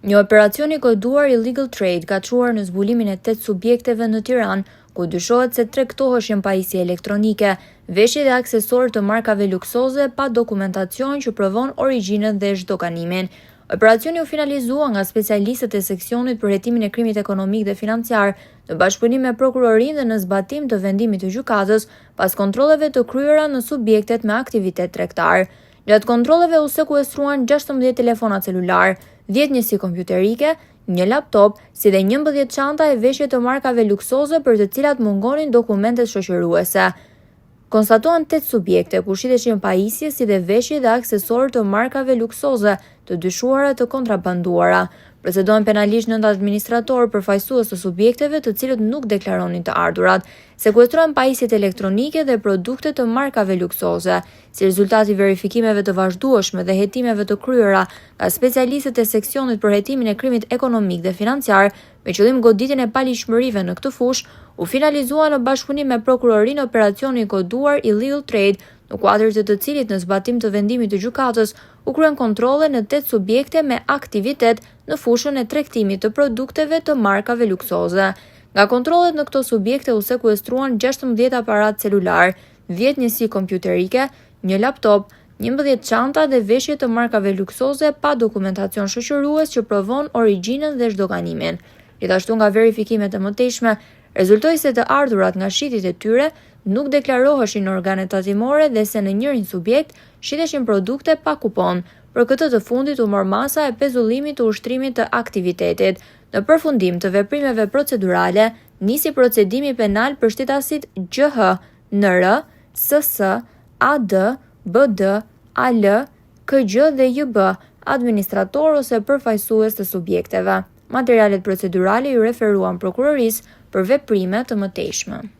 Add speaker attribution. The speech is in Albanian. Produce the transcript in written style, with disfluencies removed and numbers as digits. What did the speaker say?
Speaker 1: Një operacion i koduar illegal trade ka çuar në zbulimin e 8 subjekteve në Tiranë, ku dyshohet se tregtoheshin pajisje elektronike, veshje dhe aksesorë të markave luksoze pa dokumentacion që provon origjinën dhe zhdoganimin. Operacioni u finalizua nga specialistët e seksionit për hetimin e krimit ekonomik dhe financiar, në bashkëpunim me prokurorinë dhe në zbatim të vendimit të gjykatës, pas kontrolleve të kryera në subjektet me aktivitet tregtar. Gjatë kontrolleve u sekuestruan 16 telefona celular, 10 njësi kompjuterike, një laptop, si dhe 11 çanta e veshje të markave luksoze për të cilat mungonin dokumentet shoqëruese. Konstatuan 8 subjekte ku shiteshin pajisje si dhe veshje dhe aksesorë të markave luksoze të dyshuara të kontrabanduara. Procedohen penalisht 9 administratorë përfaqësues të subjekteve të cilët nuk deklaronin të ardhurat. Sekuestrohen pajisjet elektronike dhe produkte të markave luksoze. Si rezultati i verifikimeve të vazhdueshme dhe hetimeve të kryera nga specialistët e seksionit për hetimin e krimit ekonomik dhe financiar, me qëllim goditjen e palishmërive në këtë fushë, u finalizua në bashkëpunim me prokurorinë operacioni i koduar illegal trade, në kuadër të cilit në zbatim të vendimit të gjykatës u kryen kontrolle në 8 subjekte me aktivitet në fushën e tregtimit të produkteve të markave luksoze. Nga kontrollet në këto subjekte u sekuestruan 16 aparat celular, 10 njësi kompjuterike, një laptop, 11 çanta dhe veshje të markave luksoze pa dokumentacion shoqërues që provon origjinën dhe zhdoganimin. Gjithashtu nga verifikimet e mëtejshme, rezultoi se të ardhurat nga shitjet e tyre nuk deklaroheshin në organet tatimore dhe se në njërin subjekt shiteshin produkte pa kupon. Për këtë të fundit u mor masa e pezullimit të ushtrimit të aktivitetit. Në përfundim të veprimeve procedurale, nisi procedimi penal për shtetasit GH, NR, SS, AD, BD, AL, KG dhe JB, administrator ose përfaqësues të subjekteve. Materialet procedurale ju referuan prokurorisë për veprime të mëtejshme.